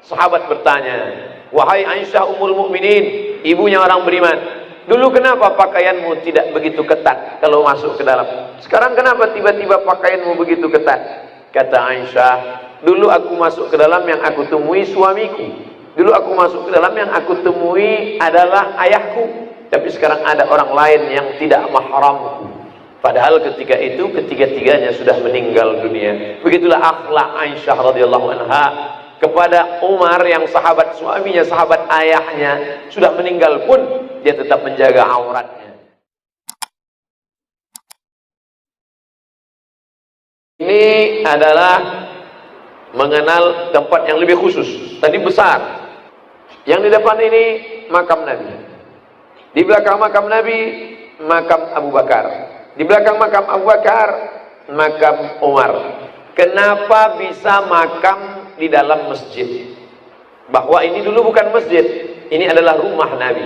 Sahabat bertanya, wahai Aisyah Ummul Mukminin, ibunya orang beriman, dulu kenapa pakaianmu tidak begitu ketat kalau masuk ke dalam? Sekarang kenapa tiba-tiba pakaianmu begitu ketat? Kata Aisyah, dulu aku masuk ke dalam yang aku temui suamiku. Dulu aku masuk ke dalam yang aku temui adalah ayahku. Tapi sekarang ada orang lain yang tidak mahramku. Padahal ketika itu ketiga-tiganya sudah meninggal dunia. Begitulah akhlak Aisyah radhiyallahu anha kepada Umar yang sahabat suaminya, sahabat ayahnya sudah meninggal pun dia tetap menjaga auratnya. Ini adalah mengenal tempat yang lebih khusus. Tadi besar. Yang di depan ini makam Nabi. Di belakang makam Nabi makam Abu Bakar. Di belakang makam Abu Bakar makam Umar. Kenapa bisa makam di dalam masjid? Bahwa ini dulu bukan masjid, ini adalah rumah Nabi.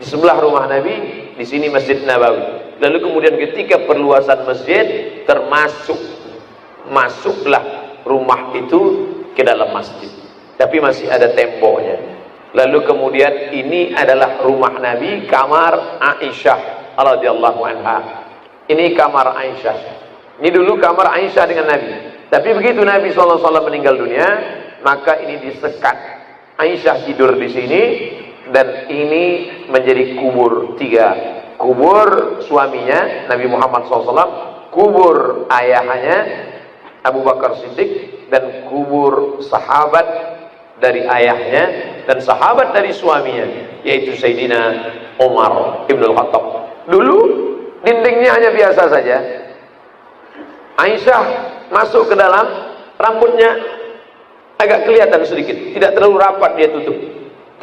Di sebelah rumah Nabi, di sini Masjid Nabawi. Lalu kemudian ketika perluasan masjid, masuklah rumah itu ke dalam masjid. Tapi masih ada temboknya. Lalu kemudian ini adalah rumah Nabi, kamar Aisyah radhiyallahu anha. Ini kamar Aisyah. Ini dulu kamar Aisyah dengan Nabi. Tapi begitu Nabi SAW meninggal dunia, maka ini disekat. Aisyah tidur di sini, dan ini menjadi kubur tiga. Kubur suaminya, Nabi Muhammad SAW, kubur ayahnya, Abu Bakar Siddiq, dan kubur sahabat dari ayahnya, dan sahabat dari suaminya, yaitu Sayyidina Umar Ibn Khattab. Dulu, dindingnya hanya biasa saja. Aisyah masuk ke dalam, rambutnya agak kelihatan sedikit, tidak terlalu rapat dia tutup.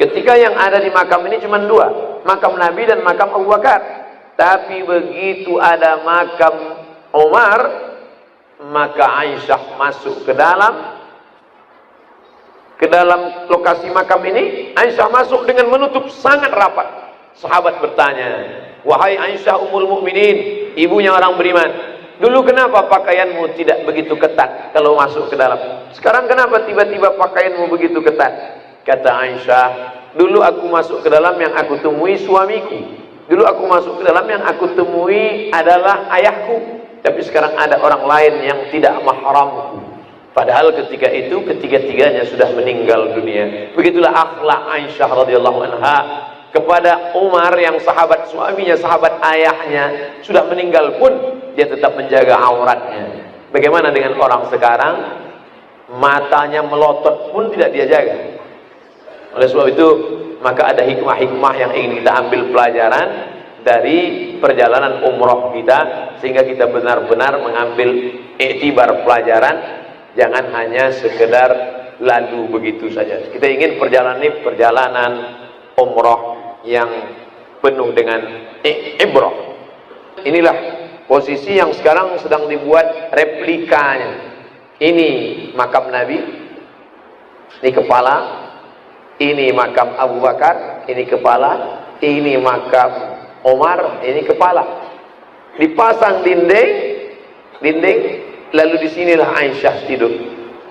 Ketika yang ada di makam ini cuma dua, makam Nabi dan makam Abu Bakar. Tapi begitu ada makam Umar, maka Aisyah masuk ke dalam lokasi makam ini. Aisyah masuk dengan menutup sangat rapat. Sahabat bertanya, wahai Aisyah Ummul Mukminin, ibunya orang beriman, dulu kenapa pakaianmu tidak begitu ketat kalau masuk ke dalam? Sekarang kenapa tiba-tiba pakaianmu begitu ketat? Kata Aisyah, dulu aku masuk ke dalam yang aku temui suamiku. Dulu aku masuk ke dalam yang aku temui adalah ayahku. Tapi sekarang ada orang lain yang tidak mahramku. Padahal ketika itu ketiga-tiganya sudah meninggal dunia. Begitulah akhlak Aisyah radhiyallahu anha kepada Umar yang sahabat suaminya, sahabat ayahnya sudah meninggal pun dia tetap menjaga auratnya. Bagaimana dengan orang sekarang? Matanya melotot pun tidak dia jaga. Oleh sebab itu, maka ada hikmah-hikmah yang ingin kita ambil pelajaran dari perjalanan umroh kita, sehingga kita benar-benar mengambil iktibar pelajaran. Jangan hanya sekedar lalu begitu saja. Kita ingin perjalanan ini perjalanan umroh yang penuh dengan ibrah. Inilah posisi yang sekarang sedang dibuat replikanya. Ini makam Nabi, ini kepala, ini makam Abu Bakar, ini kepala, ini makam Umar, ini kepala. Dipasang dinding, lalu disinilah Aisyah tidur.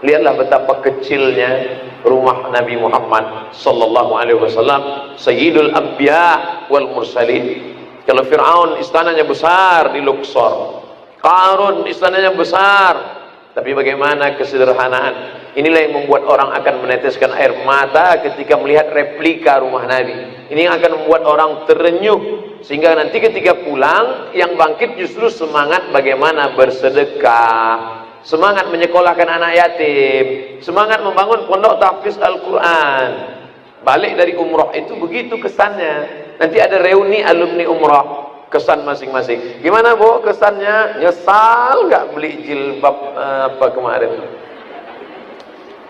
Lihatlah betapa kecilnya rumah Nabi Muhammad sallallahu alaihi wasallam, Sayyidul Anbiya wal Mursalin. Kalau Fir'aun istananya besar di Luxor, Qarun istananya besar, tapi bagaimana kesederhanaan. Inilah yang membuat orang akan meneteskan air mata ketika melihat replika rumah Nabi. Ini yang akan membuat orang terenyuh, sehingga nanti ketika pulang yang bangkit justru semangat bagaimana bersedekah, semangat menyekolahkan anak yatim, semangat membangun pondok tahfiz Al-Quran. Balik dari umroh itu begitu kesannya. Nanti ada reuni alumni umroh, kesan masing-masing. Gimana Bu kesannya? Nyesal nggak beli jilbab apa kemarin?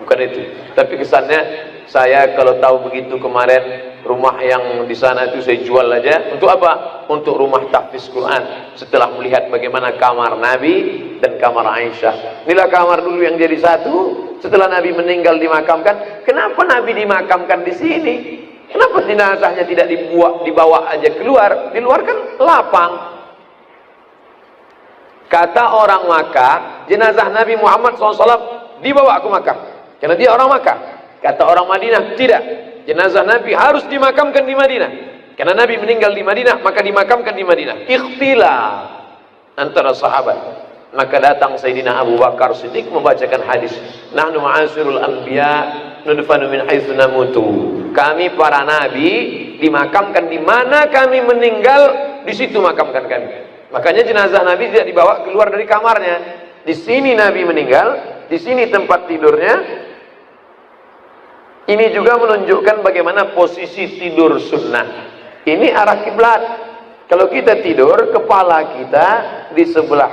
Bukan itu. Tapi kesannya, saya kalau tahu begitu kemarin, rumah yang di sana itu saya jual aja. Untuk apa? Untuk rumah tahfiz Quran. Setelah melihat bagaimana kamar Nabi dan kamar Aisyah. Inilah kamar dulu yang jadi satu. Setelah Nabi meninggal dimakamkan. Kenapa Nabi dimakamkan di sini? Kenapa jenazahnya tidak dibawa aja keluar? Di luar kan lapang. Kata orang Makkah, jenazah Nabi Muhammad SAW dibawa ke Makkah. Karena dia orang Makkah. Kata orang Madinah, tidak. Jenazah Nabi harus dimakamkan di Madinah. Karena Nabi meninggal di Madinah, maka dimakamkan di Madinah. Ikhtilaf antara sahabat. Maka datang Sayyidina Abu Bakar Siddiq membacakan hadis. Nahnu ma'asirul anbiya nudfanu min haitsu namutu. Kami para nabi dimakamkan di mana kami meninggal, di situ makamkan kami. Makanya jenazah Nabi tidak dibawa keluar dari kamarnya. Di sini Nabi meninggal, di sini tempat tidurnya. Ini juga menunjukkan bagaimana posisi tidur sunnah. Ini arah kiblat. Kalau kita tidur, kepala kita di sebelah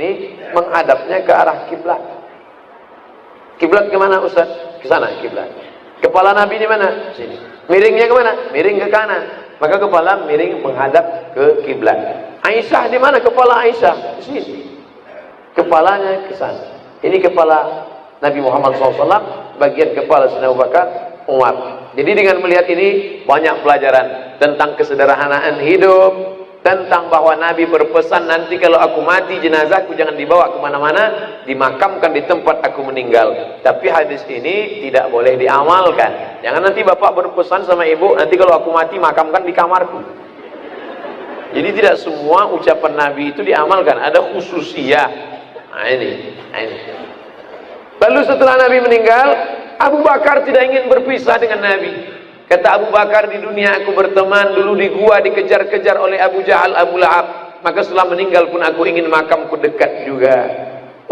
ini menghadapnya ke arah kiblat. Kiblat kemana Ustaz? Ke sana kiblat. Kepala Nabi di mana? Sini. Miringnya kemana? Miring ke kanan. Maka kepala miring menghadap ke kiblat. Aisyah di mana kepala Aisyah? Di sini. Kepalanya ke sana. Ini kepala Nabi Muhammad SAW, bagian kepala Sayyidina Abu Bakar, Umar. Jadi dengan melihat ini banyak pelajaran tentang kesederhanaan hidup, tentang bahwa Nabi berpesan nanti kalau aku mati jenazahku jangan dibawa kemana-mana, dimakamkan di tempat aku meninggal. Tapi hadis ini tidak boleh diamalkan. Jangan nanti bapak berpesan sama ibu, nanti kalau aku mati makamkan di kamarku. Jadi tidak semua ucapan Nabi itu diamalkan, ada khususiyah. Nah ini. Lalu setelah Nabi meninggal, Abu Bakar tidak ingin berpisah dengan Nabi. Kata Abu Bakar, di dunia aku berteman, dulu di gua dikejar-kejar oleh Abu Jahal, Abu Lahab. Maka setelah meninggal pun aku ingin makamku dekat juga.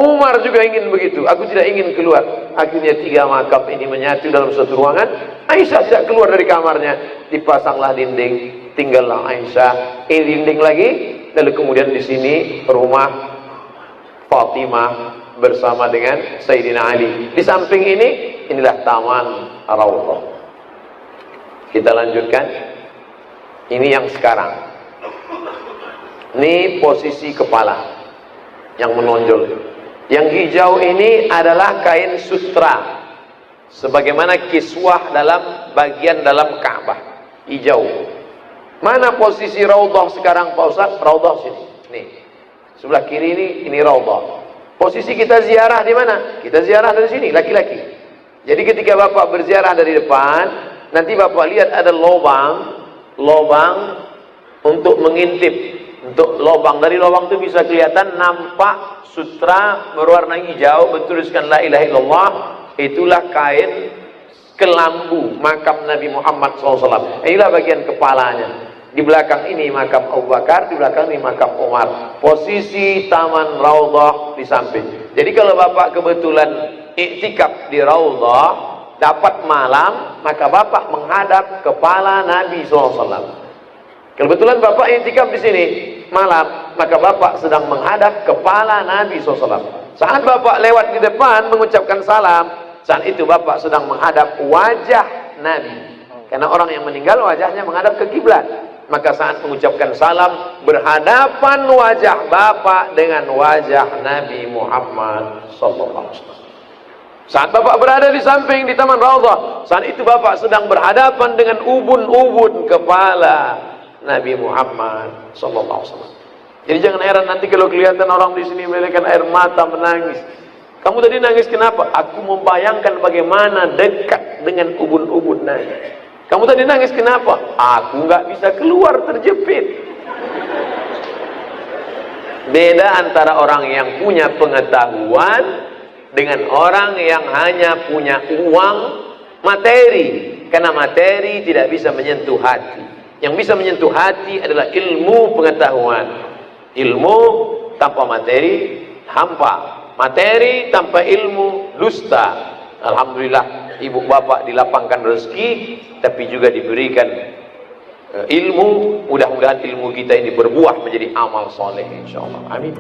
Umar juga ingin begitu, aku tidak ingin keluar. Akhirnya 3 makam ini menyatu dalam satu ruangan. Aisyah tidak keluar dari kamarnya. Dipasanglah dinding, tinggallah Aisyah. Ini dinding lagi, lalu kemudian di sini rumah Fatimah bersama dengan Sayyidina Ali. Di samping ini, inilah Taman Raudhah. Kita lanjutkan. Ini yang sekarang. Ini posisi kepala yang menonjol. Yang hijau ini adalah kain sutra, sebagaimana kiswah dalam bagian dalam Ka'bah. Hijau. Mana posisi Raudhah sekarang Pak Ustaz? Raudhah sini. Nih. Sebelah kiri ini Raudhah. Posisi kita ziarah di mana? Kita ziarah dari sini, laki-laki. Jadi ketika bapak berziarah dari depan, nanti bapak lihat ada lobang untuk mengintip. Untuk lobang, dari lobang itu bisa kelihatan nampak sutra berwarna hijau bertuliskan la ilaha illallah. Itulah kain kelambu makam Nabi Muhammad SAW. Inilah bagian kepalanya. Di belakang ini makam Abu Bakar, di belakang ini makam Umar. Posisi Taman Raudhah di samping. Jadi kalau bapak kebetulan iktikaf di Raudhah, dapat malam, maka bapak menghadap kepala Nabi SAW. Kebetulan bapak iktikaf di sini malam, maka bapak sedang menghadap kepala Nabi SAW. Saat bapak lewat di depan mengucapkan salam, saat itu bapak sedang menghadap wajah Nabi. Karena orang yang meninggal wajahnya menghadap ke kiblat. Maka saat mengucapkan salam, berhadapan wajah bapak dengan wajah Nabi Muhammad SAW. Saat bapak berada di samping di Taman Raudhah, saat itu bapak sedang berhadapan dengan ubun-ubun kepala Nabi Muhammad SAW. Jadi jangan heran nanti kalau kelihatan orang di sini melelehkan air mata menangis. Kamu tadi nangis kenapa? Aku membayangkan bagaimana dekat dengan ubun-ubun Nabi. Kamu tadi nangis kenapa? Aku nggak bisa keluar, terjepit. Beda antara orang yang punya pengetahuan dengan orang yang hanya punya uang materi. Karena materi tidak bisa menyentuh hati. Yang bisa menyentuh hati adalah ilmu pengetahuan. Ilmu tanpa materi hampa. Materi tanpa ilmu dusta. Alhamdulillah ibu bapak dilapangkan rezeki, tapi juga diberikan ilmu. Mudah-mudahan ilmu kita ini berbuah menjadi amal soleh, insyaallah. Amin.